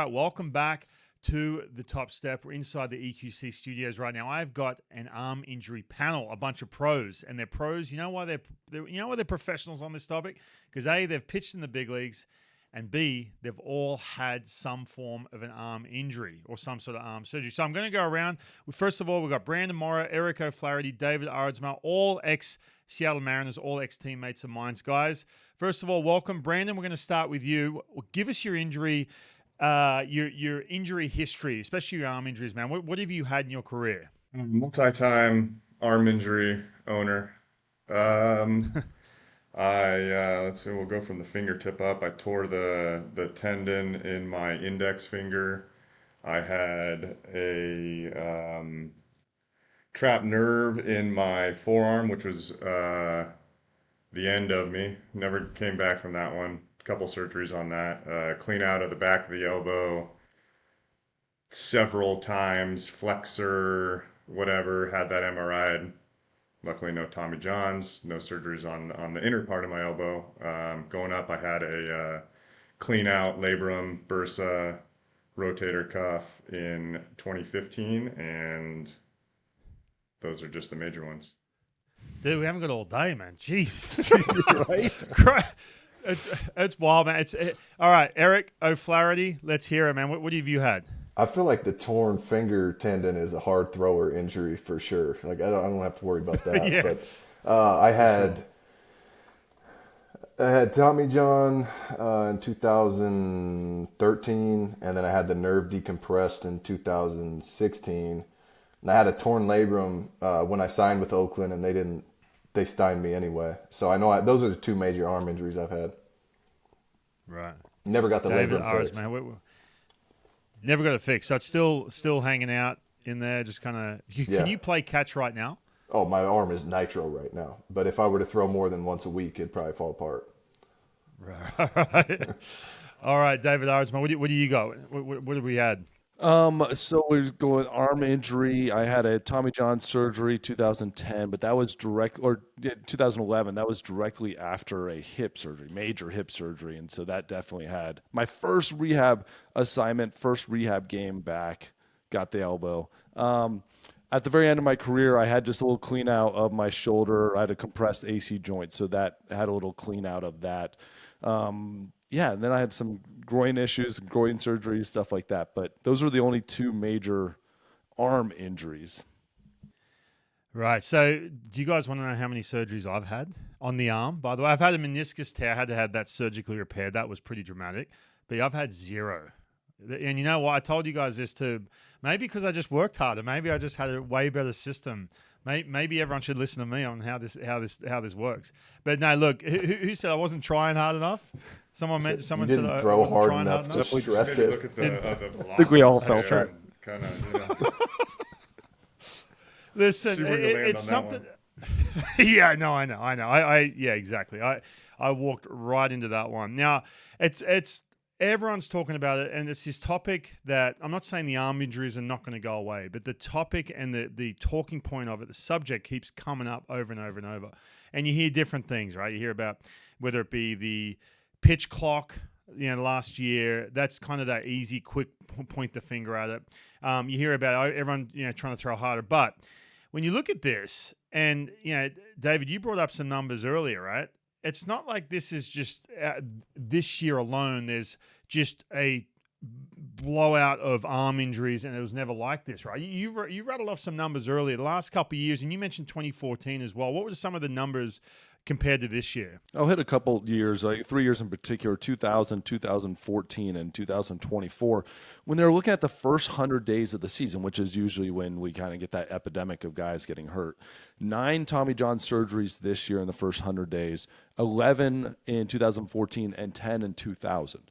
right, welcome back to the Top Step. We're inside the EQC studios right now. I've got an arm injury panel, a bunch of pros, and they're pros. You know why they're professionals on this topic? Because A, they've pitched in the big leagues, and B, they've all had some form of an arm injury or some sort of arm surgery. So I'm going to go around. First of all, we've got Brandon Morrow, Eric O'Flaherty, David Aardsma, all ex-Seattle Mariners, all ex-teammates of mine. Guys, first of all, welcome. Brandon, we're going to start with you. Give us your injury, your injury history, especially your arm injuries, man. What have you had in your career? Multi-time arm injury owner. Let's see, we'll go from the fingertip up. I tore the tendon in my index finger. I had a trapped nerve in my forearm, which was the end of me. Never came back from that one. A couple surgeries on that. Clean out of the back of the elbow several times, flexor, whatever, had that MRI. Luckily, no Tommy Johns, no surgeries on the inner part of my elbow. Going up, I had a clean out labrum, bursa, rotator cuff in 2015, and those are just the major ones. Dude, we haven't got all day, man. Jesus. Right? It's wild, man. All right, Eric O'Flaherty, let's hear it, man. What have you had? I feel like the torn finger tendon is a hard thrower injury for sure. Like I don't have to worry about that. Yeah. But I had Tommy John in 2013, and then I had the nerve decompressed in 2016. And I had a torn labrum when I signed with Oakland, and they signed me anyway. So I know those are the two major arm injuries I've had. Right. Never got the David labrum fixed. Man. Never got it fixed. So it's still hanging out in there, just kind of. Can you play catch right now? Oh, my arm is nitro right now. But if I were to throw more than once a week, it'd probably fall apart. Right. All right, David Aardsma, what do you got? What have we had? So we're going arm injury. I had a Tommy John surgery 2010, but that was 2011. That was directly after a hip surgery, major hip surgery, and so that definitely had my first rehab assignment, first rehab game back. Got the elbow. At the very end of my career, I had just a little clean out of my shoulder. I had a compressed AC joint, so that had a little clean out of that. And then I had some groin issues, groin surgeries, stuff like that. But those were the only two major arm injuries. Right. So do you guys want to know how many surgeries I've had on the arm? By the way, I've had a meniscus tear. I had to have that surgically repaired. That was pretty dramatic. But I've had zero. And you know what? I told you guys this too. Maybe because I just worked harder. Maybe I just had a way better system. Maybe everyone should listen to me on how this works. But no, look, who said I wasn't trying hard enough? Someone said didn't I throw wasn't hard trying enough to stress it. Look at the I think we all felt velocity that. Kind of, Listen, See where you land it's on that something. Yeah, no, I know. Yeah, exactly. I walked right into that one. Now, it's everyone's talking about it, and it's this topic that I'm not saying the arm injuries are not going to go away, but the topic and the talking point of it, the subject keeps coming up over and over and over. And you hear different things, right? You hear about whether it be the pitch clock, last year, that's kind of that easy, quick point the finger at it. You hear about everyone, trying to throw harder. But when you look at this, and, David, you brought up some numbers earlier, right? It's not like this is just this year alone. There's just a blowout of arm injuries, and it was never like this, right? You rattled off some numbers earlier, the last couple of years, and you mentioned 2014 as well. What were some of the numbers compared to this year? I'll hit a couple years, like 3 years in particular, 2000, 2014, and 2024. When they're looking at the first 100 days of the season, which is usually when we kind of get that epidemic of guys getting hurt, 9 Tommy John surgeries this year in the first 100 days, 11 in 2014, and 10 in 2000.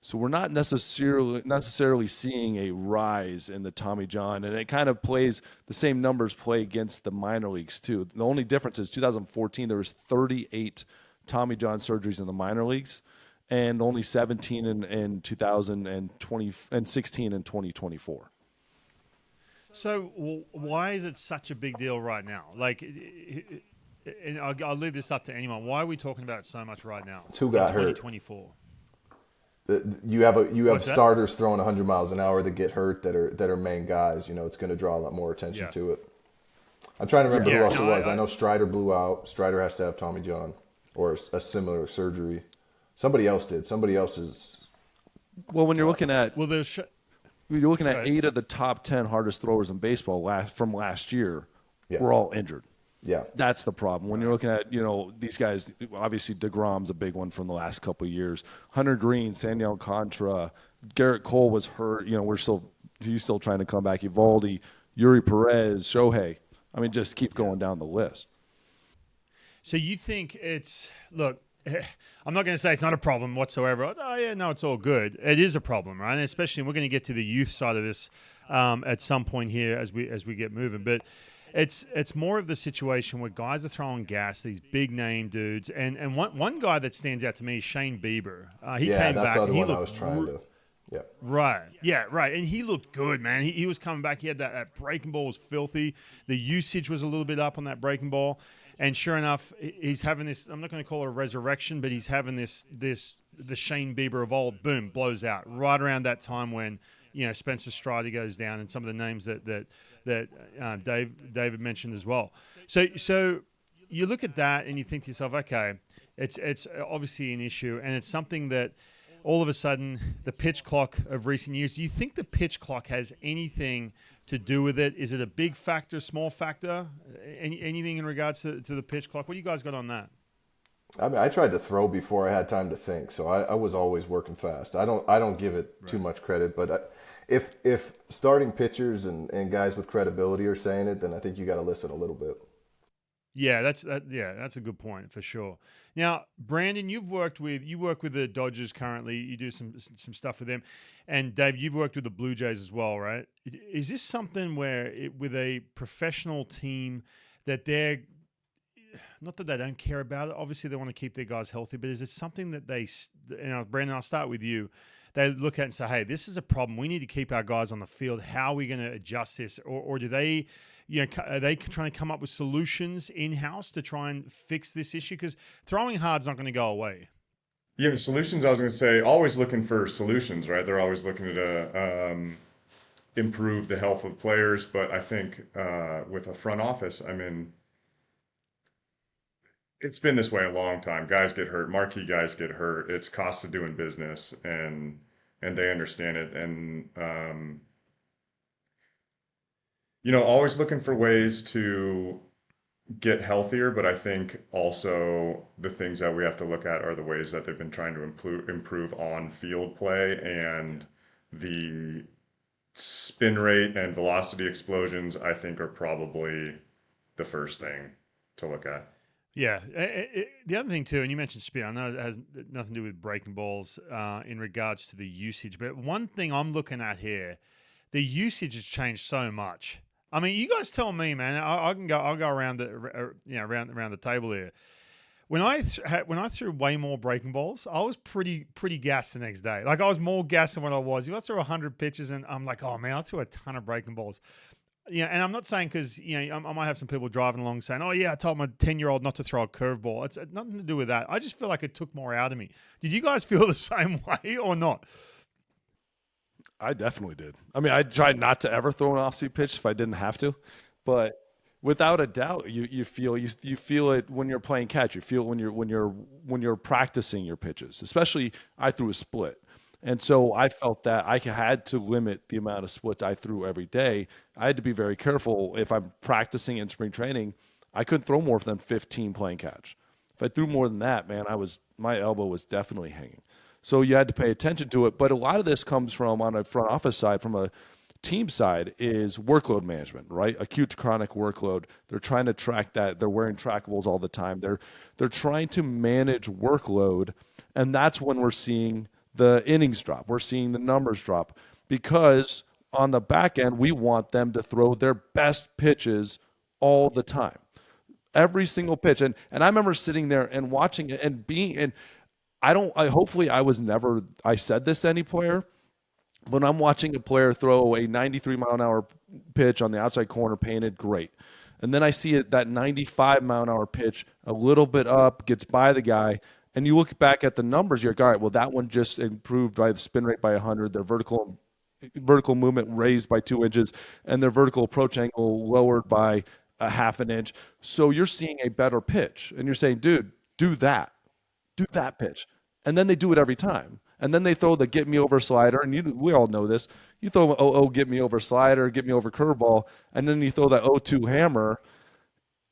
So we're not necessarily seeing a rise in the Tommy John, and it kind of plays the same numbers play against the minor leagues too. The only difference is 2014 there was 38 Tommy John surgeries in the minor leagues, and only 17 in 2020 and 16 in 2024. So why is it such a big deal right now? Like, and I'll leave this up to anyone. Why are we talking about it so much right now? Who got hurt? 2024. You have What's that? starters throwing 100 miles an hour that get hurt that are main guys. It's going to draw a lot more attention Yeah. to it. I'm trying to remember Yeah, who else no, it was. I I know Strider blew out. Strider has to have Tommy John or a similar surgery. Somebody else did. Somebody else is. Well, when you're looking at Well, you're looking at Right. 8 of the top 10 hardest throwers in baseball from last year Yeah. were all injured. Yeah. That's the problem. When you're looking at, these guys, obviously DeGrom's a big one from the last couple of years. Hunter Green, Sandy Alcantara, Garrett Cole was hurt. He's still trying to come back. Evaldi, Yuri Perez, Shohei. I mean, just keep going down the list. So you think look, I'm not going to say it's not a problem whatsoever. Oh, yeah, no, it's all good. It is a problem, right? And especially, we're going to get to the youth side of this at some point here as we get moving. But it's more of the situation where guys are throwing gas, these big name dudes. And one guy that stands out to me is Shane Bieber. He came that's back. the other He one I looked was trying to. Yeah. Right. Yeah, right. And he looked good, man. He was coming back. He had that breaking ball was filthy. The usage was a little bit up on that breaking ball. And sure enough, he's having this, I'm not going to call it a resurrection, but he's having the Shane Bieber of old, boom, blows out right around that time when, Spencer Strider goes down and some of the names that David mentioned as well. So you look at that and you think to yourself, okay, it's obviously an issue, and it's something that all of a sudden the pitch clock of recent years, do you think the pitch clock has anything to do with it? Is it a big factor, small factor? Anything in regards to the pitch clock? What do you guys got on that? I mean, I tried to throw before I had time to think, so I was always working fast. I don't give it too much credit, but if starting pitchers and guys with credibility are saying it, then I think you got to listen a little bit. Yeah, that's a good point for sure. Now, Brandon, you work with the Dodgers currently. You do some stuff with them, and Dave, you've worked with the Blue Jays as well, right? Is this something where with a professional team that they're not that they don't care about it? Obviously, they want to keep their guys healthy, but is it something that Brandon, I'll start with you. They look at and say, hey, this is a problem. We need to keep our guys on the field. How are we going to adjust this? Or do they, are they trying to come up with solutions in-house to try and fix this issue? Because throwing hard's not going to go away. Yeah, the solutions, I was going to say, always looking for solutions, right? They're always looking to improve the health of players. But I think with a front office, I mean, it's been this way a long time. Guys get hurt, marquee guys get hurt. It's cost of doing business, and they understand it. And always looking for ways to get healthier. But I think also the things that we have to look at are the ways that they've been trying to improve on field play, and the spin rate and velocity explosions, I think, are probably the first thing to look at. Yeah. The other thing, too, and you mentioned spin, I know it has nothing to do with breaking balls in regards to the usage, but one thing I'm looking at here, the usage has changed so much. I mean, you guys tell me, man. I'll go around around the table here. When I threw way more breaking balls, I was pretty gassed the next day. Like, I was more gassed than what I was. If I threw 100 pitches and I'm like, oh man, I threw a ton of breaking balls. Yeah, and I'm not saying because I might have some people driving along saying, "Oh yeah, I told my 10-year-old not to throw a curveball." It's nothing to do with that. I just feel like it took more out of me. Did you guys feel the same way or not? I definitely did. I mean, I tried not to ever throw an off-speed pitch if I didn't have to, but without a doubt, you feel it when you're playing catch. You feel it when you're practicing your pitches. Especially, I threw a split. And so I felt that I had to limit the amount of splits I threw every day. I had to be very careful. If I'm practicing in spring training, I couldn't throw more than 15 playing catch. If I threw more than that, man, my elbow was definitely hanging. So you had to pay attention to it. But a lot of this comes from, on a front office side, from a team side, is workload management, right? Acute to chronic workload. They're trying to track that. They're wearing trackables all the time. They're trying to manage workload, and that's when we're seeing the innings drop. We're seeing the numbers drop because on the back end, we want them to throw their best pitches all the time, every single pitch. And I remember sitting there and watching it and hopefully I said this to any player. When I'm watching a player throw a 93 mile an hour pitch on the outside corner painted, great. And then I see that 95 mile an hour pitch a little bit up, gets by the guy, And you look back at the numbers, you're like, all right, well, that one just improved by the spin rate by 100, their vertical movement raised by 2 inches, and their vertical approach angle lowered by a half an inch. So you're seeing a better pitch, and you're saying, dude, do that pitch. And then they do it every time. And then they throw the get me over slider, and we all know this. You throw get me over slider, get me over curveball, and then you throw that 0-2 hammer,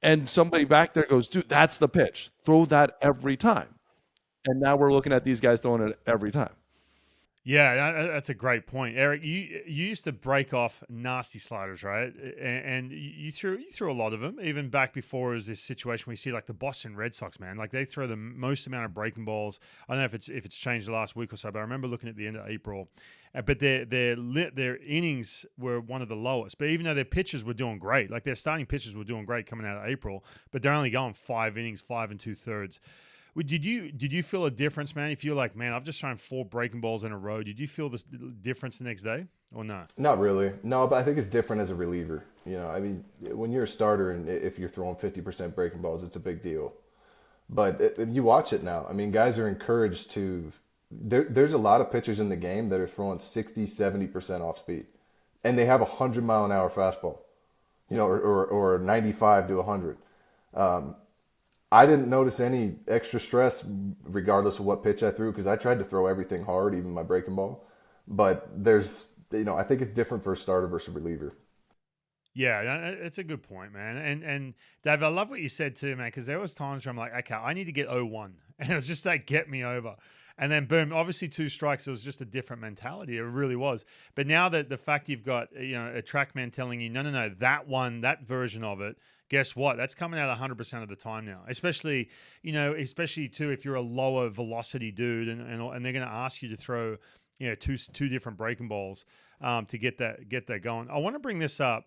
and somebody back there goes, dude, that's the pitch. Throw that every time. And now we're looking at these guys throwing it every time. Yeah, that's a great point, Eric. You used to break off nasty sliders, right? And you threw a lot of them, even back before it was this situation where you see like the Boston Red Sox, man, like they throw the most amount of breaking balls. I don't know if it's changed the last week or so, but I remember looking at the end of April, but their innings were one of the lowest. But even though their pitchers were doing great, like their starting pitchers were doing great coming out of April, but they're only going 5 innings, 5 2/3. Did you feel a difference, man? If you're like, man, I've just thrown 4 breaking balls in a row, did you feel the difference the next day or not? Not really. No, but I think it's different as a reliever. You know, I mean, when you're a starter and if you're throwing 50% breaking balls, it's a big deal. But you watch it now. I mean, guys are encouraged to there's a lot of pitchers in the game that are throwing 60, 70% off speed. And they have a 100-mile-an-hour fastball, you know, or 95 to 100. I didn't notice any extra stress regardless of what pitch I threw because I tried to throw everything hard, even my breaking ball. But there's, you know, I think it's different for a starter versus a reliever. Yeah, it's a good point, man. And Dave, I love what you said too, man, because there was times where I'm like, okay, I need to get 0-1. And it was just that get me over. And then boom, obviously 2 strikes, it was just a different mentality. It really was. But now that the fact you've got, you know, a TrackMan telling you, no, that version of it, guess what? That's coming out 100% of the time now. Especially too if you're a lower velocity dude and they're going to ask you to throw, you know, two different breaking balls to get that going. I want to bring this up.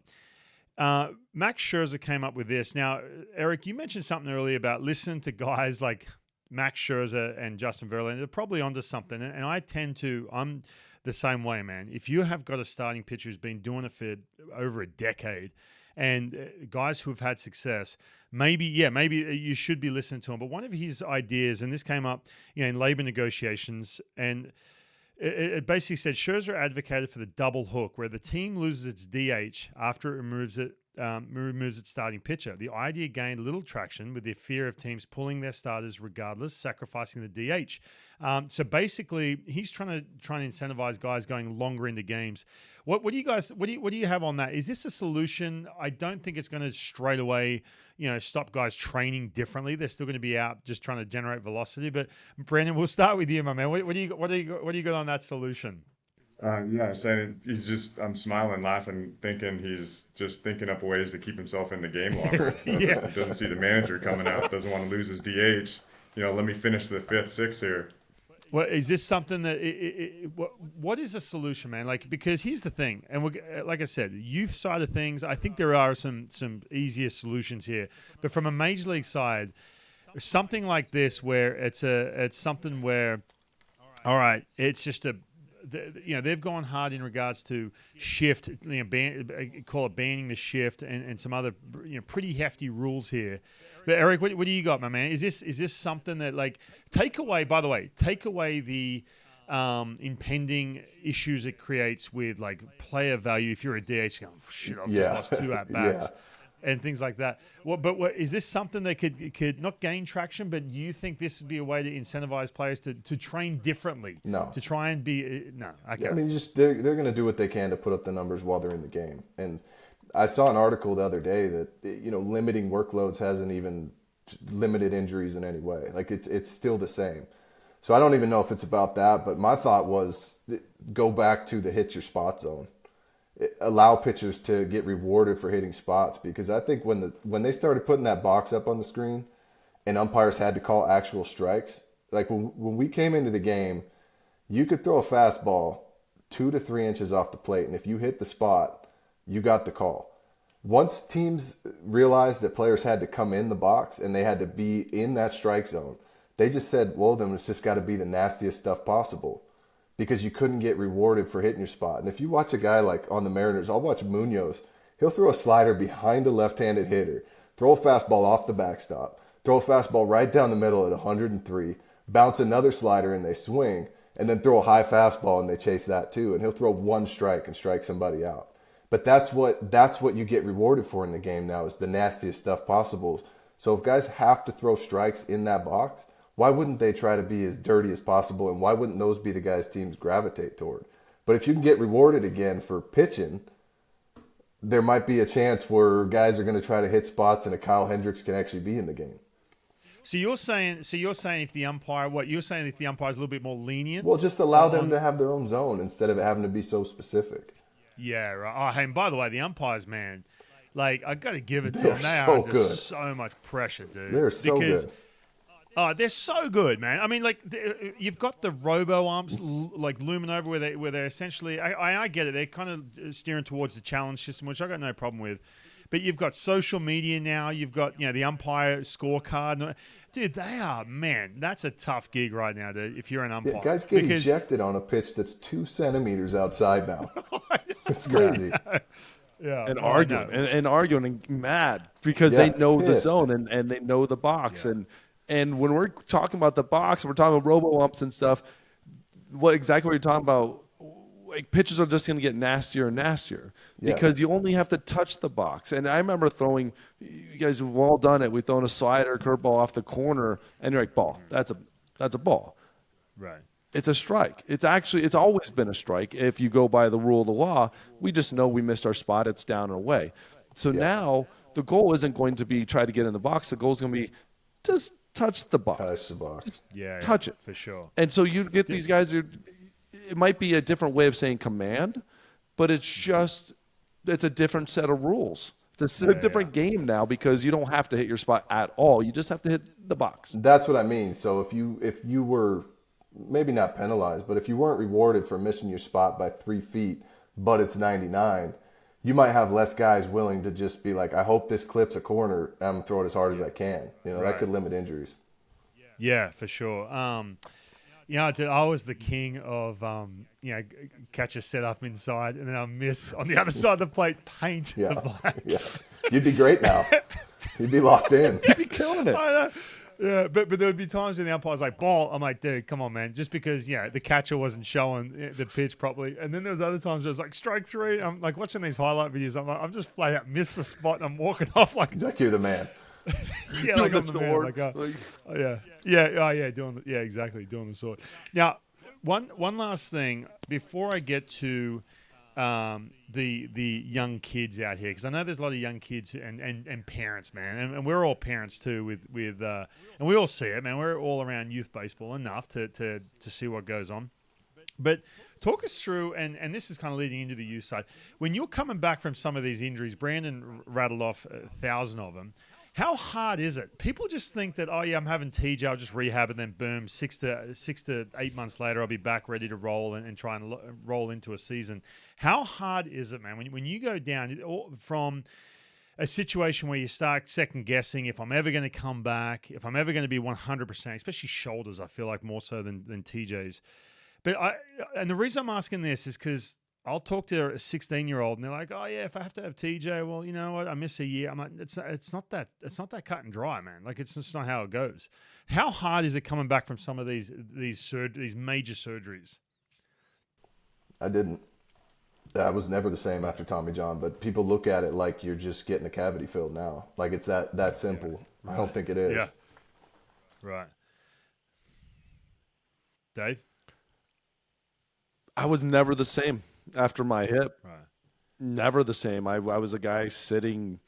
Max Scherzer came up with this. Now, Eric, you mentioned something earlier about listening to guys like Max Scherzer and Justin Verlander. They're probably onto something, and I'm the same way, man. If you have got a starting pitcher who's been doing it for over a decade, and guys who have had success, maybe you should be listening to him. But one of his ideas, and this came up, you know, in labor negotiations, and it basically said Scherzer advocated for the double hook, where the team loses its DH after it removes its starting pitcher. The idea gained little traction with the fear of teams pulling their starters regardless, sacrificing the DH. So basically, he's trying to incentivize guys going longer into games. What do you have on that? Is this a solution? I don't think it's going to straight away, you know, stop guys training differently. They're still going to be out just trying to generate velocity. But Brandon, we'll start with you, my man. What do you got on that solution? Yeah, saying I'm smiling, laughing, thinking he's just thinking up ways to keep himself in the game longer. Yeah. Doesn't see the manager coming out, doesn't want to lose his DH. You know, let me finish the 5th, 6th here. Well, is this something that what is a solution, man? Like, because here's the thing, and like I said, youth side of things, I think there are some easier solutions here, but from a major league side, something like this where it's something where, all right, it's just they've gone hard in regards to shift, you know, call it banning the shift and some other, you know, pretty hefty rules here. But Eric, what do you got, my man? Is this something that, like, take away the impending issues it creates with, like, player value if you're a DH going, shit, I've just lost 2 at bats. Yeah. And things like that. But is this something that could not gain traction, but do you think this would be a way to incentivize players to train differently? No. To try and be no. Okay. I mean, just they're going to do what they can to put up the numbers while they're in the game. And I saw an article the other day that, you know, limiting workloads hasn't even limited injuries in any way. Like it's still the same. So I don't even know if it's about that. But my thought was go back to the hit your spot zone. Allow pitchers to get rewarded for hitting spots, because I think when they started putting that box up on the screen and umpires had to call actual strikes, like when we came into the game, you could throw a fastball 2 to 3 inches off the plate, and if you hit the spot, you got the call. Once teams realized that players had to come in the box and they had to be in that strike zone, they just said, well, then it's just got to be the nastiest stuff possible, because you couldn't get rewarded for hitting your spot. And if you watch a guy like on the Mariners, I'll watch Munoz. He'll throw a slider behind a left-handed hitter, throw a fastball off the backstop, throw a fastball right down the middle at 103, bounce another slider and they swing, and then throw a high fastball and they chase that too, and he'll throw one strike and strike somebody out. But that's what you get rewarded for in the game now, is the nastiest stuff possible. So if guys have to throw strikes in that box, why wouldn't they try to be as dirty as possible, and why wouldn't those be the guys teams gravitate toward? But if you can get rewarded again for pitching, there might be a chance where guys are going to try to hit spots and a Kyle Hendricks can actually be in the game. So you're saying if the umpire, if the umpire's a little bit more lenient? Well, just allow them to have their own zone instead of having to be so specific. Yeah, right. Oh, hey, and by the way, the umpires, man, like, I got to give it to They're them. They so are under good. so much pressure, dude. They're so good. Oh, they're so good, man. I mean, like, you've got the robo umps like looming over where they're essentially. I get it. They're kind of steering towards the challenge system, which I got no problem with. But you've got social media now. You've got the umpire scorecard. Dude, they are, man. That's a tough gig right now, dude. If you're an umpire, Guys get ejected on a pitch that's 2 centimeters outside now. It's crazy. Yeah, and arguing and arguing and mad because they know the zone and they know the box. And when we're talking about the box, we're talking about robo umps and stuff. Exactly what you're talking about. Like, pitches are just going to get nastier and nastier because you only have to touch the box. And I remember throwing, you guys have all done it. We've thrown a slider, curveball off the corner, and you're like, ball. That's a ball. Right. It's a strike. It's always been a strike. If you go by the rule of the law, we just know we missed our spot. It's down and away. So now the goal isn't going to be try to get in the box. The goal is going to be just touch the box. Touch the box. Just Yeah, touch it. for sure. And so you get these guys who, it might be a different way of saying command, but it's a different set of rules. It's a different game now because you don't have to hit your spot at all. You just have to hit the box. That's what I mean. So if you were maybe not penalized, but if you weren't rewarded for missing your spot by 3 feet, but it's 99, you might have less guys willing to just be like, I hope this clips a corner. I'm going to throw it as hard as I can. That could limit injuries. Yeah, for sure. I was the king of, catch a set up inside and then I miss on the other side of the plate, paint the black. Yeah. You'd be great now. You'd be locked in. You'd be killing it. Yeah, but there would be times when the umpire's like, ball. I'm like, dude, come on, man. Just because, the catcher wasn't showing the pitch properly. And then there was other times where it was like, strike 3. I'm like watching these highlight videos. I'm like, I'm just flat out missed the spot and I'm walking off like you're the man. like I'm the man. Exactly, doing the sword. Now, one last thing before I get to the young kids out here, because I know there's a lot of young kids and parents, man, and we're all parents too with and we all see it, man. We're all around youth baseball enough to see what goes on. But talk us through, and this is kind of leading into the youth side. When you're coming back from some of these injuries, Brandon rattled off 1,000 of them. How hard is it? People just think that, I'm having TJ, I'll just rehab, and then boom, 6 to 8 months later, I'll be back ready to roll and try and roll into a season. How hard is it, man? When you go down from a situation where you start second guessing if I'm ever going to come back, if I'm ever going to be 100%, especially shoulders, I feel like more so than TJ's. But and the reason I'm asking this is because I'll talk to a 16-year-old and they're like, if I have to have TJ, well, you know what? I miss a year. I'm like, it's not that cut and dry, man. Like, it's just not how it goes. How hard is it coming back from some of these major surgeries? I didn't. I was never the same after Tommy John, but people look at it like you're just getting a cavity filled now. Like it's that simple. Yeah. I don't think it is. Yeah. Right. Dave? I was never the same after my hip. Right. Never the same. I was a guy sitting,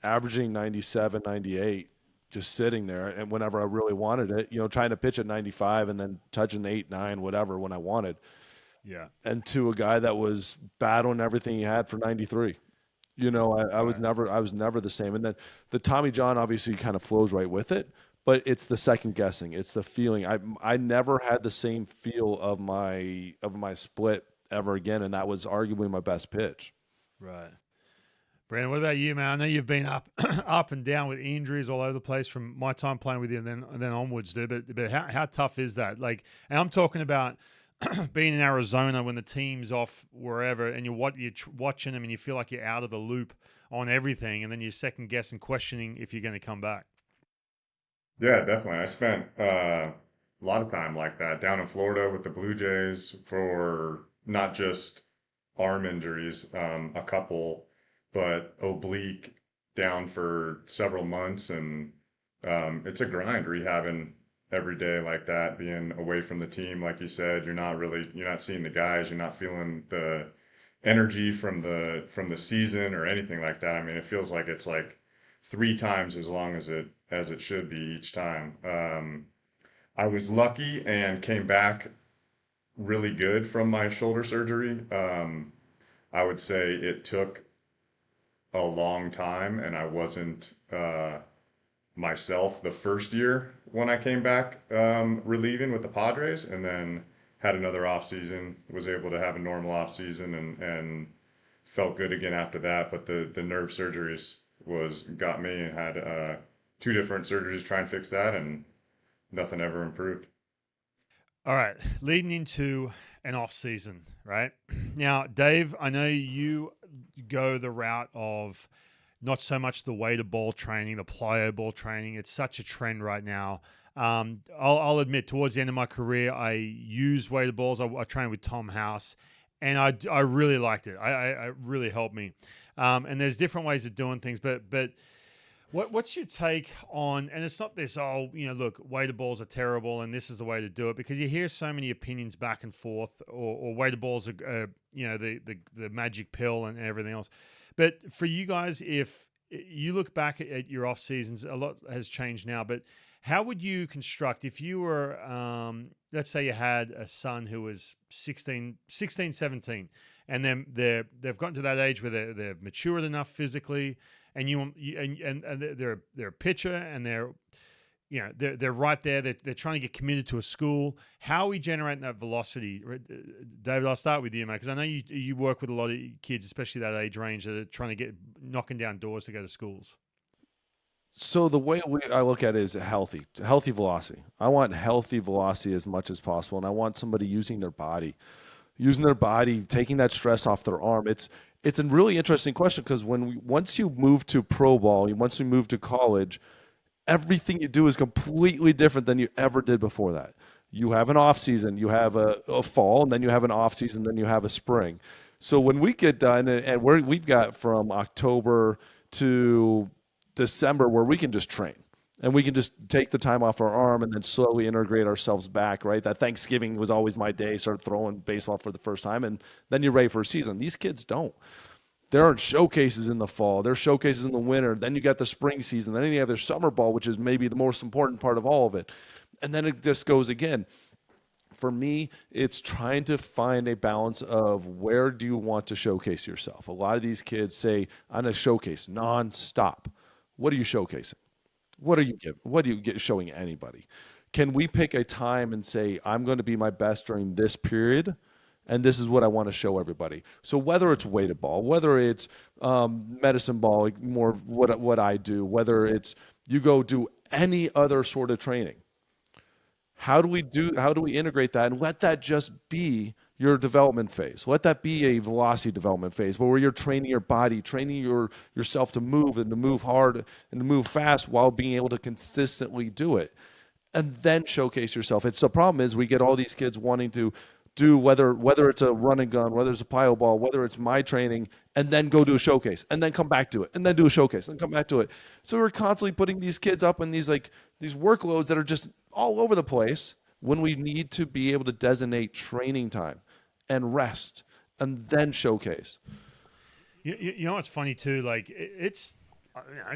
averaging 97, 98, just sitting there. And whenever I really wanted it, trying to pitch at 95 and then touching 8, 9, whatever when I wanted. Yeah. And to a guy that was battling everything he had for 93. I was never the same. And then the Tommy John obviously kind of flows right with it, but it's the second guessing. It's the feeling. I never had the same feel of my split ever again, and that was arguably my best pitch. Right. Brandon, what about you, man? I know you've been up and down with injuries all over the place from my time playing with you and then onwards, dude. But how tough is that? Like, and I'm talking about being in Arizona when the team's off wherever and you're watching them and you feel like you're out of the loop on everything, and then you're second guessing, questioning if you're going to come back. Yeah, definitely. I spent a lot of time like that down in Florida with the Blue Jays for not just arm injuries, a couple, but oblique down for several months. And it's a grind rehabbing every day like that, being away from the team. Like you said, you're not seeing the guys, you're not feeling the energy from the season or anything like that. I mean, it feels like it's like three times as long as it should be each time. I was lucky and came back really good from my shoulder surgery. I would say it took a long time, and I wasn't myself the first year when I came back relieving with the Padres, and then had another off season. Was able to have a normal off season and felt good again after that. But the nerve surgeries was got me, and had two different surgeries to try and fix that, and nothing ever improved. All right, leading into an off season, right? Now, Dave, I know you go the route of not so much the weighted ball training, the plyo ball training. It's such a trend right now. I'll admit, towards the end of my career, I used weighted balls. I trained with Tom House, and I really liked it. I really helped me. And there's different ways of doing things, but what's your take on, and it's not this, look, weighted balls are terrible and this is the way to do it, because you hear so many opinions back and forth, or weighted balls are, the magic pill and everything else. But for you guys, if you look back at your off seasons, a lot has changed now, but how would you construct, if you were, let's say you had a son who was 16, 17, and then they've gotten to that age where they're matured enough physically, and they're a pitcher, and they're right there. They're trying to get committed to a school. How are we generating that velocity? David, I'll start with you, mate, because I know you work with a lot of kids, especially that age range, that are trying to get knocking down doors to go to schools. So the way I look at it is healthy velocity. I want healthy velocity as much as possible, and I want somebody using their body, taking that stress off their arm. It's a really interesting question, because once you move to pro ball, once you move to college, everything you do is completely different than you ever did before that. You have an off season, you have a fall, and then you have an off season, then you have a spring. So when we get done, and we've got from October to December where we can just train, and we can just take the time off our arm and then slowly integrate ourselves back, right? That Thanksgiving was always my day, start throwing baseball for the first time, and then you're ready for a season. These kids don't. There aren't showcases in the fall. There's showcases in the winter. Then you got the spring season. Then you have their summer ball, which is maybe the most important part of all of it. And then it just goes again. For me, it's trying to find a balance of where do you want to showcase yourself. A lot of these kids say, I'm going to showcase nonstop. What are you showcasing? What are you showing anybody? Can we pick a time and say, I'm going to be my best during this period, and this is what I want to show everybody? So whether it's weighted ball, whether it's medicine ball, like more what I do, whether it's you go do any other sort of training, how do we integrate that and let that just be your development phase? Let that be a velocity development phase where you're training your body, training yourself to move and to move hard and to move fast while being able to consistently do it, and then showcase yourself. It's the problem is we get all these kids wanting to do whether it's a run and gun, whether it's a pile ball, whether it's my training, and then go do a showcase, and then come back to it, and then do a showcase, and come back to it. So we're constantly putting these kids up in these workloads that are just all over the place, when we need to be able to designate training time and rest and then showcase. You know what's funny too? Like it's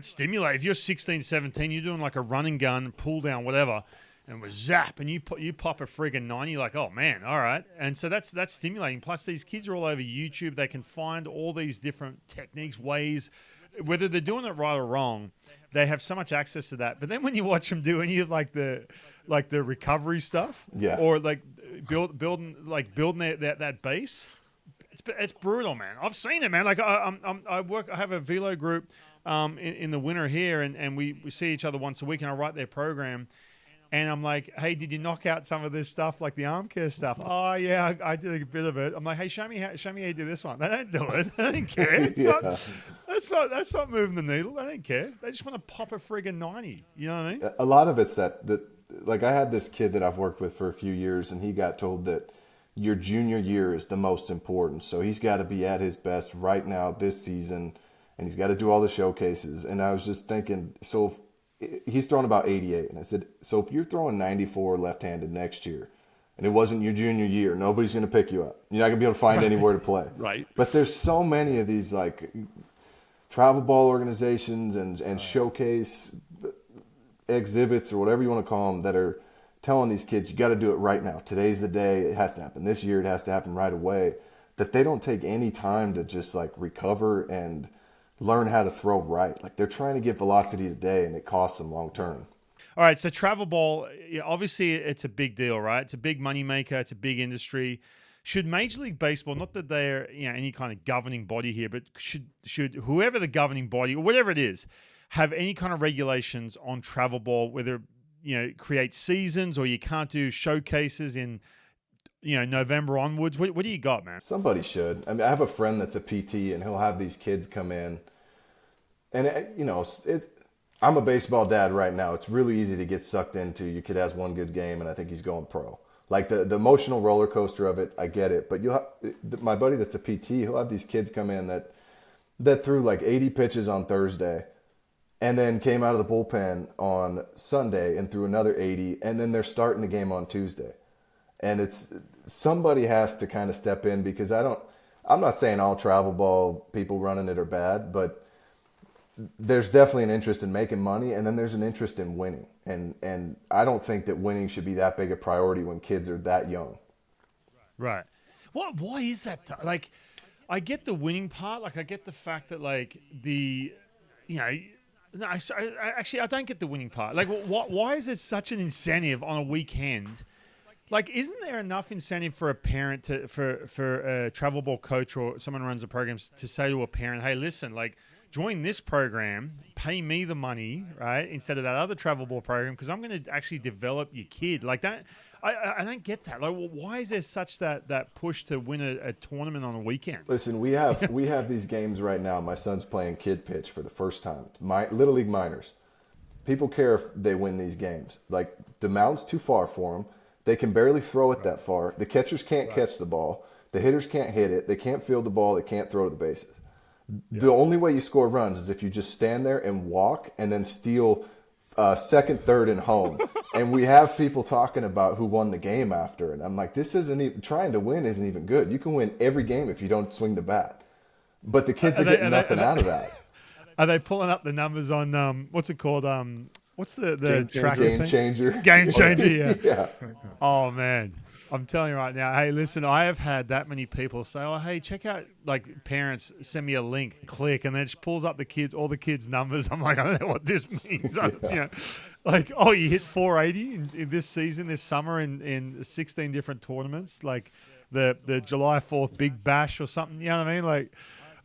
stimulating. If you're 16, 17, you're doing like a run and gun, pull down, whatever, and we zap, and you pop a friggin' 90, like, oh man, all right. And so that's stimulating. Plus these kids are all over YouTube. They can find all these different techniques, ways, whether they're doing it right or wrong. They have so much access to that. But then when you watch them do any of like the recovery stuff, yeah, or like building that base, it's brutal, man. I've seen it, man. Like I have a velo group in the winter here, and we see each other once a week, and I write their program. And I'm like, hey, did you knock out some of this stuff, like the arm care stuff? Oh, yeah, I did a bit of it. I'm like, hey, show me how you do this one. They don't do it. They don't care. That's not moving the needle. They don't care. They just want to pop a friggin' 90. You know what I mean? A lot of it's that like I had this kid that I've worked with for a few years, and he got told that your junior year is the most important. So he's got to be at his best right now this season, and he's got to do all the showcases. And I was just thinking, so he's throwing about 88, and I said, so if you're throwing 94 left-handed next year, and it wasn't your junior year, nobody's going to pick you up. You're not going to be able to find anywhere to play. Right. But there's so many of these like travel ball organizations and showcase exhibits or whatever you want to call them that are telling these kids, you got to do it right now. Today's the day. It has to happen. This year it has to happen right away. That they don't take any time to just like recover and learn how to throw right. Like they're trying to get velocity today, and it costs them long term. All right, so travel ball, obviously it's a big deal, right? It's a big moneymaker. It's a big industry. Should Major League Baseball, not that they're any kind of governing body here, but should whoever the governing body or whatever it is, have any kind of regulations on travel ball, whether create seasons or you can't do showcases in November onwards? What do you got, man? Somebody should. I mean, I have a friend that's a PT, and he'll have these kids come in, and I'm a baseball dad right now. It's really easy to get sucked into. Your kid has one good game, and I think he's going pro. Like the emotional roller coaster of it, I get it. But my buddy that's a PT, he'll have these kids come in that threw like 80 pitches on Thursday, and then came out of the bullpen on Sunday and threw another 80, and then they're starting the game on Tuesday. And it's somebody has to kind of step in, because I'm not saying all travel ball people running it are bad, but there's definitely an interest in making money, and then there's an interest in winning. And I don't think that winning should be that big a priority when kids are that young. Right. Why is that? Like, I get the winning part. Like, I get the fact that, like, no, I don't get the winning part. Like, why is it such an incentive on a weekend? Like, isn't there enough incentive for a parent for a travel ball coach or someone who runs the programs to say to a parent, hey, listen, like, join this program, pay me the money, right, instead of that other travel ball program, because I'm going to actually develop your kid. Like that, I don't get that. Like, why is there such that push to win a tournament on a weekend? Listen, we have these games right now. My son's playing kid pitch for the first time. Little League minors. People care if they win these games. Like, the mound's too far for them. They can barely throw it that far. The catchers can't catch the ball. The hitters can't hit it. They can't field the ball. They can't throw to the bases. The only way you score runs is if you just stand there and walk and then steal second, third, and home. And we have people talking about who won the game after. And I'm like, this isn't even, trying to win isn't even good. You can win every game if you don't swing the bat. But the kids are getting nothing out of that. Are they pulling up the numbers on, what's it called? What's the tracker Game thing? Changer. Game Changer, yeah. Yeah. Oh, man. I'm telling you right now, hey, listen, I have had that many people say, oh, hey, check out, like, parents send me a link, click, and then it just pulls up all the kids' numbers. I'm like, I don't know what this means. Like, oh, you hit 480 in this season, this summer in 16 different tournaments, like the July 4th Big Bash or something, you know what I mean? Like,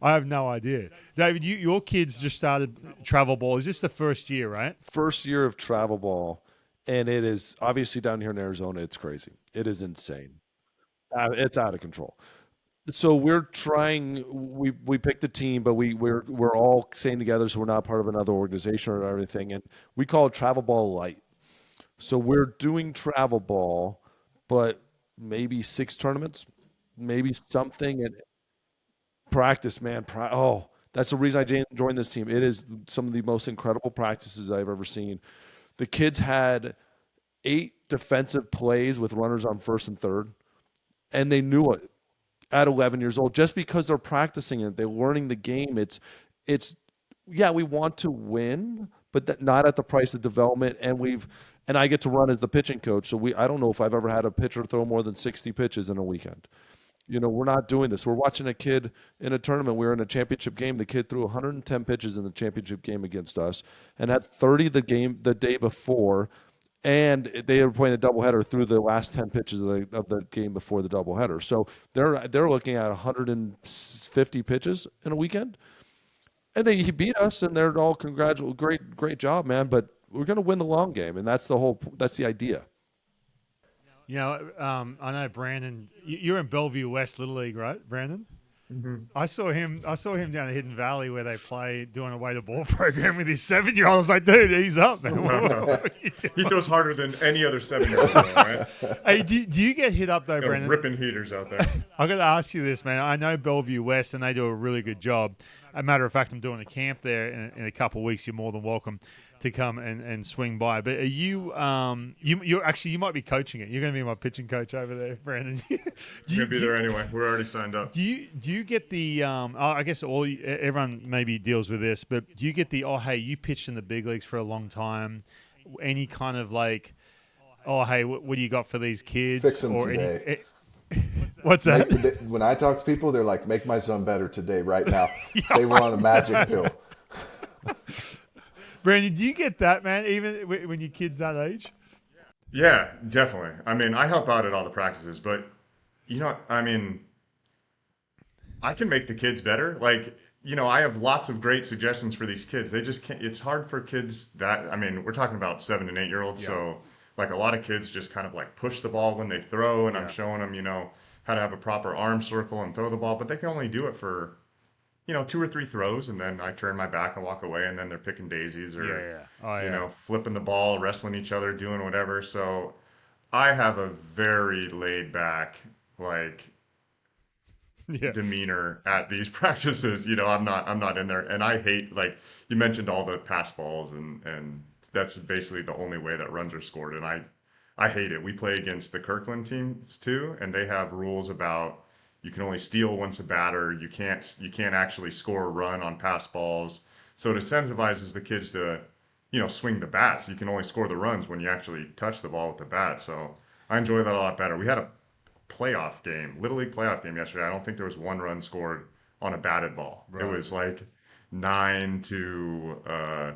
I have no idea. David, your kids just started travel ball. Is this the first year, right? First year of travel ball. And it is obviously down here in Arizona, it's crazy. It is insane. It's out of control. So we're trying. We picked a team, but we're all staying together, so we're not part of another organization or everything. And we call it Travel Ball Light. So we're doing travel ball, but maybe 6 tournaments, maybe something. And practice, man. That's the reason I joined this team. It is some of the most incredible practices I've ever seen. The kids had 8 defensive plays with runners on first and third, and they knew it at 11 years old. Just because they're practicing it, they're learning the game. It's we want to win, but not at the price of development. And I get to run as the pitching coach, so I don't know if I've ever had a pitcher throw more than 60 pitches in a weekend. We're not doing this. We're watching a kid in a tournament. We were in a championship game. The kid threw 110 pitches in the championship game against us and had 30 the day before, and they were playing a doubleheader through the last 10 pitches of the game before the doubleheader. So they're looking at 150 pitches in a weekend, and he beat us, and they're all great job, man. But we're going to win the long game, and that's the idea. I know, Brandon, you're in Bellevue West Little League, right, Brandon? I saw him down at Hidden Valley where they play doing a way to ball program with his 7-year-old. I was like, dude, he's up, man. He throws harder than any other 7-year-old, right? Hey, do you get hit up though, Got Brendan? ripping heaters out there. I got to ask you this, man. I know Bellevue West, and they do a really good job. A matter of fact, I'm doing a camp there in a couple of weeks. You're more than welcome to come and swing by. But are you you might be coaching it. You're going to be my pitching coach over there, Brandon. You're gonna be there anyway. We're already signed up. Do you get the I guess everyone maybe deals with this, but do you get the hey, you pitched in the big leagues for a long time? Any kind of like, hey, what do you got for these kids? Fix them today. What's that? When I talk to people, they're like, make my son better today, right now. They want a magic pill. Brandon, do you get that, man, even when your kid's that age? Yeah, definitely. I mean, I help out at all the practices, but I mean, I can make the kids better. Like, I have lots of great suggestions for these kids. They just can't. It's hard for kids we're talking about 7 and 8-year-olds. Yeah. So like a lot of kids just kind of like push the ball when they throw, and I'm showing them, how to have a proper arm circle and throw the ball, but they can only do it for 2 or 3 throws, and then I turn my back and walk away, and then they're picking daisies or, flipping the ball, wrestling each other, doing whatever. So I have a very laid back, demeanor at these practices. I'm not in there, and I hate, like you mentioned, all the pass balls, and that's basically the only way that runs are scored, and I hate it. We play against the Kirkland teams too, and they have rules about you can only steal once a batter. You can't actually score a run on pass balls. So it incentivizes the kids to, swing the bats. You can only score the runs when you actually touch the ball with the bat. So I enjoy that a lot better. We had a playoff game, Little League playoff game yesterday. I don't think there was 1 run scored on a batted ball. Right. It was like 9 to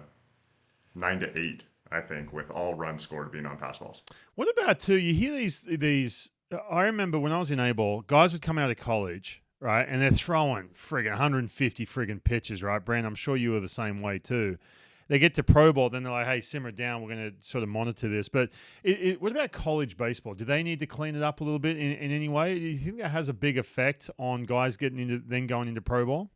8, I think, with all runs scored being on pass balls. What about too? You hear these. I remember when I was in A-ball, guys would come out of college, right, and they're throwing friggin' 150 friggin' pitches, right, Brand? I'm sure you were the same way too. They get to pro ball, then they're like, hey, simmer down. We're going to sort of monitor this. But what about college baseball? Do they need to clean it up a little bit in any way? Do you think that has a big effect on guys going into pro ball?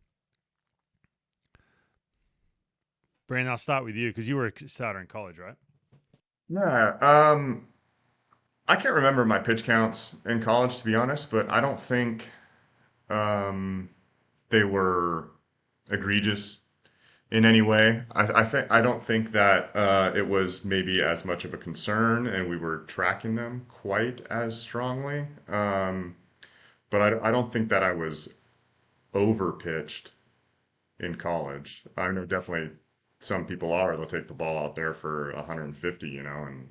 Brandon, I'll start with you because you were a starter in college, right? Yeah. I can't remember my pitch counts in college, to be honest, but I don't think they were egregious in any way. I don't think that it was maybe as much of a concern, and we were tracking them quite as strongly. But I don't think that I was over pitched in college. I know definitely some people are. They'll take the ball out there for 150, and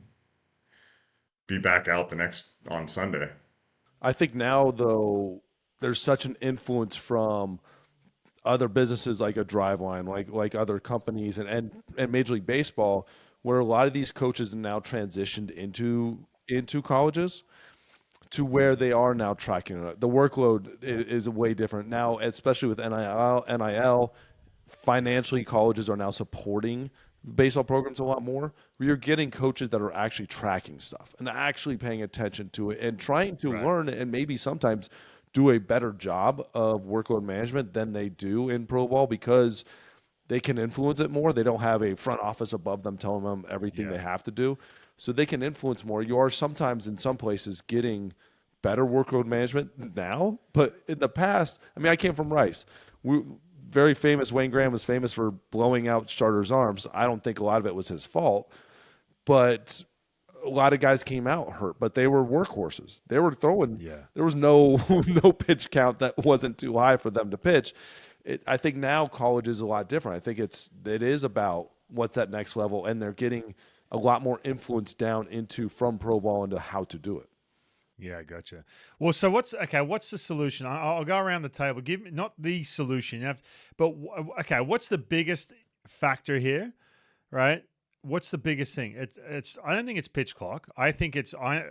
be back out on Sunday. I think now, though, there's such an influence from other businesses like a Driveline, like other companies and Major League Baseball, where a lot of these coaches have now transitioned into colleges to where they are now tracking it. The workload is way different now, especially with NIL. Financially, colleges are now supporting baseball programs a lot more, where you're getting coaches that are actually tracking stuff and actually paying attention to it and trying to learn and maybe sometimes do a better job of workload management than they do in pro ball because they can influence it more. They don't have a front office above them telling them everything they have to do. So they can influence more. You are sometimes in some places getting better workload management now, but in the past, I came from Rice. Very famous. Wayne Graham was famous for blowing out starters' arms. I don't think a lot of it was his fault, but a lot of guys came out hurt, but they were workhorses. They were throwing. Yeah. There was no pitch count that wasn't too high for them to pitch. I think now college is a lot different. I think it is about what's that next level, and they're getting a lot more influence down from pro ball into how to do it. Yeah, gotcha. Well, so what's the solution? I'll go around the table. Give me not the solution, what's the biggest factor here, right? What's the biggest thing? I don't think it's pitch clock. I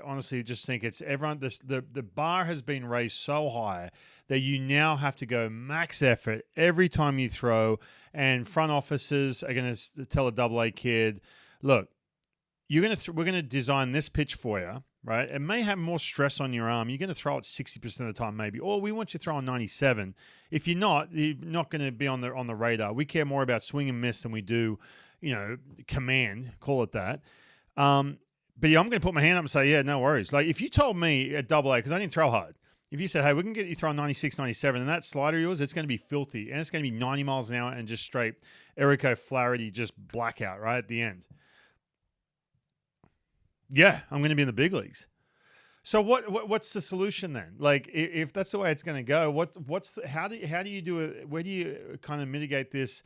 honestly just think it's everyone. The bar has been raised so high that you now have to go max effort every time you throw, and front offices are going to tell a AA kid, look, we're going to design this pitch for you. right? It may have more stress on your arm. You're going to throw it 60% of the time, maybe. Or we want you throwing 97. If you're not going to be on the radar. We care more about swing and miss than we do, command, call it that. But yeah, I'm going to put my hand up and say, yeah, no worries. Like if you told me at AA, because I didn't throw hard, if you said, hey, we can get you throwing 96, 97, and that slider of yours, it's going to be filthy. And it's going to be 90 miles an hour and just straight Erico Flaherty, just blackout right at the end. Yeah, I'm going to be in the big leagues. So what's the solution then? Like if that's the way it's going to go, how do you do it? Where do you kind of mitigate this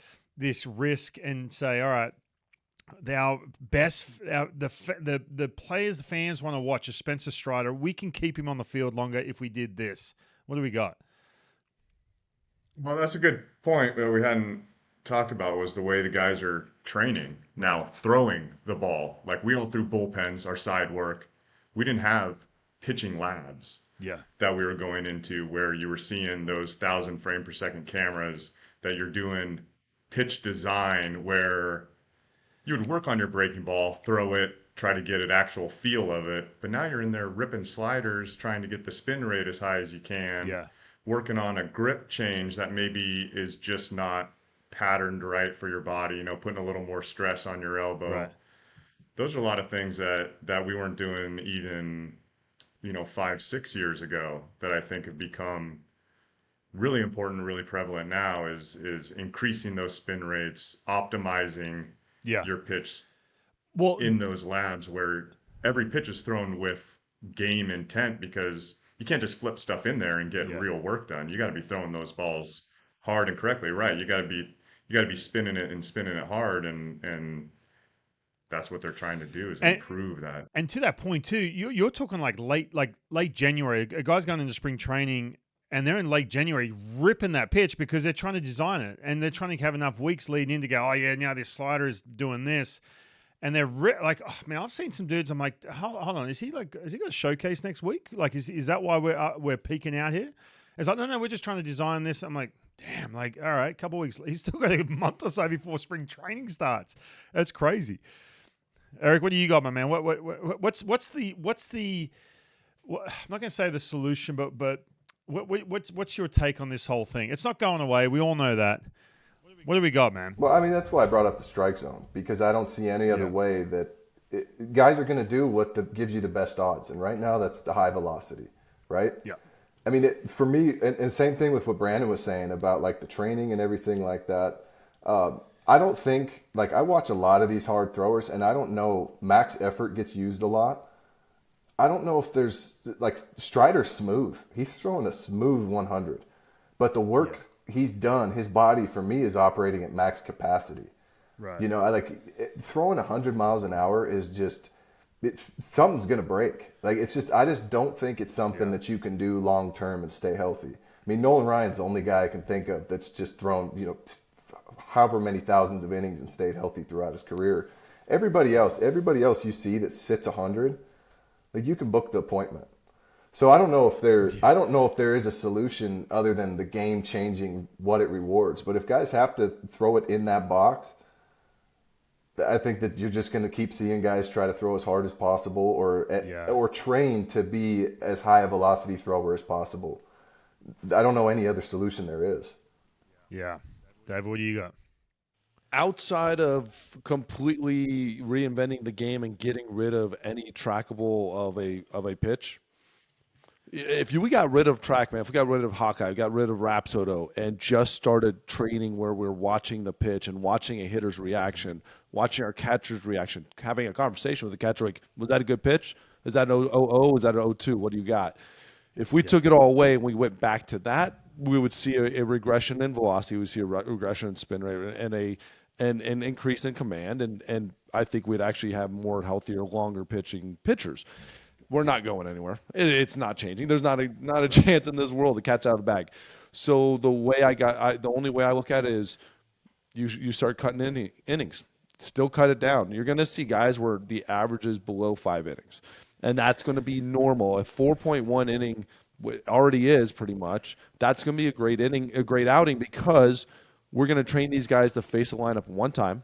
risk and say, all right, the players the fans want to watch is Spencer Strider. We can keep him on the field longer if we did this. What do we got? Well, that's a good point that we hadn't talked about was the way the guys are training now, throwing the ball. Like we all threw bullpens, our side work. We didn't have pitching labs that we were going into where you were seeing those 1,000 frame per second cameras that you're doing pitch design where you would work on your breaking ball, throw it, try to get an actual feel of it. But now you're in there ripping sliders, trying to get the spin rate as high as you can, working on a grip change that maybe is just not patterned right for your body, putting a little more stress on your elbow. Right. Those are a lot of things that we weren't doing even, 5-6 years ago that I think have become really important, really prevalent now is increasing those spin rates, optimizing your pitch in those labs where every pitch is thrown with game intent because you can't just flip stuff in there and get real work done. You got to be throwing those balls hard and correctly, right? You got to be spinning it hard and that's what they're trying to do is improve that. And to that point too, you're talking like late January. A guy's going into spring training and they're in late January ripping that pitch because they're trying to design it and they're trying to have enough weeks leading in to go, oh yeah, now this slider is doing this. And they're like, oh, man, I've seen some dudes. I'm like, hold on, is he got a showcase next week? Like, is that why we're peaking out here? It's like, no, we're just trying to design this. I'm like, damn, like, all right, a couple of weeks. He's still got a month or so before spring training starts. That's crazy. Eric, what do you got, my man? What's the I'm not going to say the solution, but what's your take on this whole thing? It's not going away. We all know that. What do we got, man? Well, I mean, that's why I brought up the strike zone because I don't see any other way that guys are going to do what gives you the best odds. And right now that's the high velocity, right? Yeah. I mean, for me, and same thing with what Brandon was saying about like the training and everything like that. I don't think, like I watch a lot of these hard throwers and I don't know, max effort gets used a lot. I don't know if there's, like Strider's smooth. He's throwing a smooth 100. But the work he's done, his body for me is operating at max capacity. Right. Throwing 100 miles an hour is just, something's going to break. Like it's just, I just don't think it's something that you can do long term and stay healthy. I mean, Nolan Ryan's the only guy I can think of that's just thrown, however many thousands of innings and stayed healthy throughout his career. Everybody else you see that sits 100, like you can book the appointment. So I don't know if there is a solution other than the game changing what it rewards. But if guys have to throw it in that box, I think that you're just going to keep seeing guys try to throw as hard as possible or train to be as high a velocity thrower as possible. I don't know any other solution there is. Yeah. Dave, what do you got? Outside of completely reinventing the game and getting rid of any trackable of a pitch, if we got rid of TrackMan, if we got rid of Hawkeye, we got rid of Rapsodo, and just started training where we're watching the pitch and watching a hitter's reaction, watching our catcher's reaction, having a conversation with the catcher, like, was that a good pitch? Is that an 0-0? Is that an 0-2? What do you got? If we took it all away and we went back to that, we would see a regression in velocity, we would see a regression in spin rate, and an increase in command, and I think we'd actually have more healthier, longer pitching pitchers. We're not going anywhere. It's not changing. There's not a chance in this world. The cat's out of the bag. So the only way I look at it is you start cutting innings. Still cut it down. You're going to see guys where the average is below 5 innings, and that's going to be normal. If 4.1 inning already is pretty much, that's going to be a great inning, a great outing because we're going to train these guys to face a lineup one time.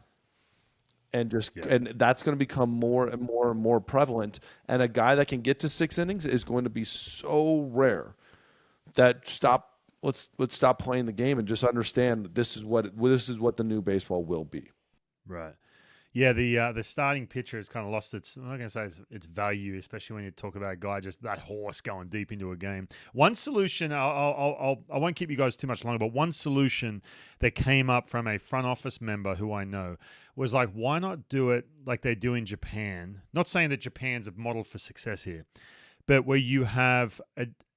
and and that's going to become more and more and more prevalent. And a guy that can get to 6 innings is going to be so rare that let's stop playing the game and just understand that this is what the new baseball will be. Right. Yeah, the starting pitcher has kind of lost its, I'm not going to say its value, especially when you talk about a guy just that horse going deep into a game. One solution, I won't keep you guys too much longer, but one solution that came up from a front office member who I know was like, why not do it like they do in Japan? Not saying that Japan's a model for success here, but where you have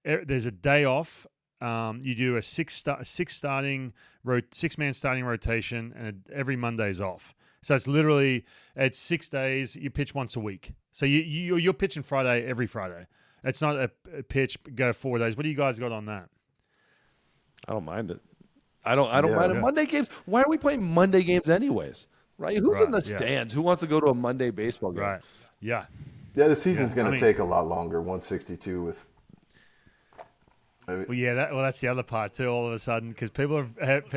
there's a day off. You do a six-man starting rotation, and every Monday's off. So it's literally at 6 days you pitch once a week. So you're pitching Friday every Friday. It's not a pitch go 4 days. What do you guys got on that? I don't mind it. I don't mind it. Monday games. Why are we playing Monday games anyways? Right? Who's in the stands? Who wants to go to a Monday baseball game? Right. Yeah. Yeah, the season's going to take a lot longer. 162 with. Well, yeah, that's the other part too. All of a sudden, because people have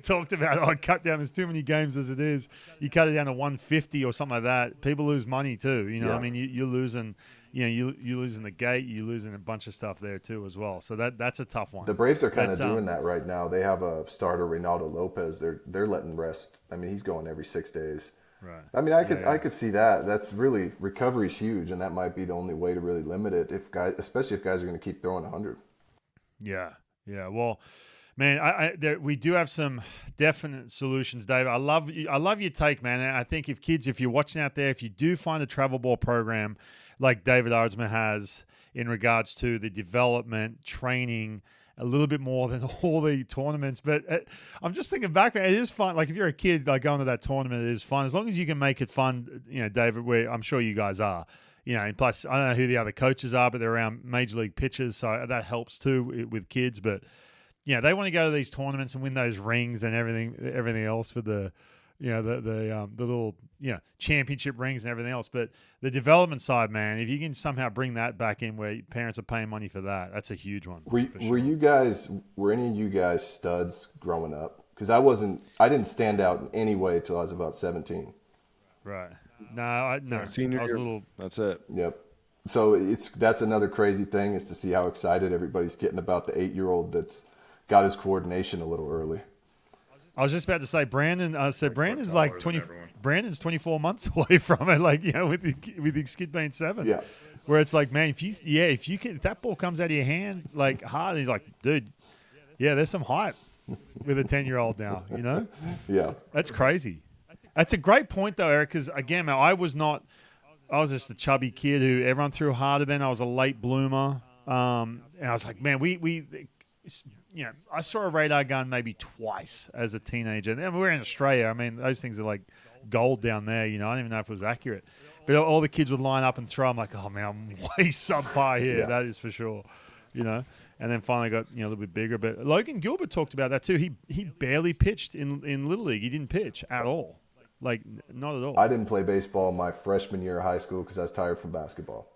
talked about, cut down. There's too many games as it is. You cut it down to 150 or something like that. People lose money too. I mean, you're losing. You're losing the gate. You're losing a bunch of stuff there too as well. So that's a tough one. The Braves are kind of doing that right now. They have a starter, Reynaldo Lopez. They're letting rest. I mean, he's going every 6 days. Right. I mean, I could see that. That's really, recovery's huge, and that might be the only way to really limit it. Especially if guys are going to keep throwing 100. Yeah. Well, man, we do have some definite solutions, Dave. I love your take, man. And I think if you're watching out there, if you do find a travel ball program like David Aardsma has in regards to the development, training, a little bit more than all the tournaments. But I'm just thinking back, man, it is fun. Like if you're a kid, like going to that tournament, it is fun. As long as you can make it fun, David, I'm sure you guys are. And plus, I don't know who the other coaches are, but they're around Major League Pitchers, so that helps too with kids. But they want to go to these tournaments and win those rings and everything else for the little championship rings and everything else. But the development side, man, if you can somehow bring that back in where parents are paying money for that, that's a huge one. Were any of you guys studs growing up? Because I didn't stand out in any way until I was about 17. Right. No. Senior I was year. a little. That's it. Yep. So that's another crazy thing is to see how excited everybody's getting about the 8-year-old that's got his coordination a little early. I was just about to say Brandon. I said Brandon's like 20. Brandon's 24 months away from it. Like with his kid being 7. Yeah. Where it's like, man, if that ball comes out of your hand like hard, he's like, dude, there's some hype with a 10-year-old now. Yeah. That's crazy. That's a great point, though, Eric, because, again, man, I was just a chubby kid who everyone threw harder than. I was a late bloomer. And I was like, man, I saw a radar gun maybe twice as a teenager. And we're in Australia. I mean, those things are like gold down there. I don't even know if it was accurate. But all the kids would line up and throw. I'm like, oh, man, I'm way subpar here. Yeah. That is for sure. And then finally got a little bit bigger. But Logan Gilbert talked about that, too. He barely pitched in Little League. He didn't pitch at all. Like, not at all. I didn't play baseball my freshman year of high school because I was tired from basketball.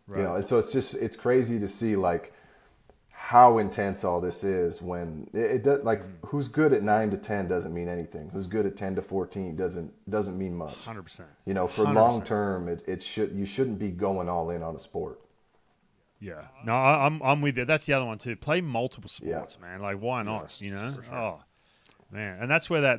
Right. And so it's crazy to see, like, how intense all this is when it does, like, who's good at 9 to 10 doesn't mean anything. Who's good at 10 to 14 doesn't mean much. 100%. For 100%. Long term, you shouldn't be going all in on a sport. Yeah. No, I'm with you. That's the other one, too. Play multiple sports, man. Like, why not, Yes, Sure. Oh. Man, and that's where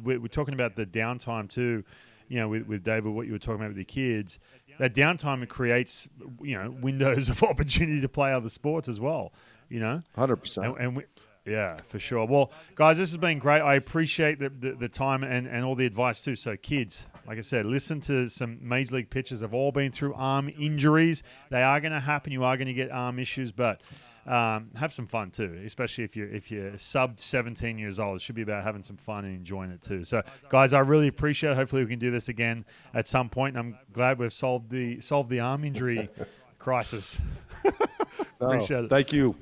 we're talking about the downtime too, with David, what you were talking about with the kids. That downtime creates, windows of opportunity to play other sports as well, 100%. And yeah, for sure. Well, guys, this has been great. I appreciate the time and all the advice too. So kids, like I said, listen to some Major League pitchers. Have all been through arm injuries. They are going to happen. You are going to get arm issues, but have some fun too, especially if you're sub 17 years old. It should be about having some fun and enjoying it too. So, guys, I really appreciate it. Hopefully we can do this again at some point. And I'm glad we've solved the arm injury crisis. Appreciate it. Thank you.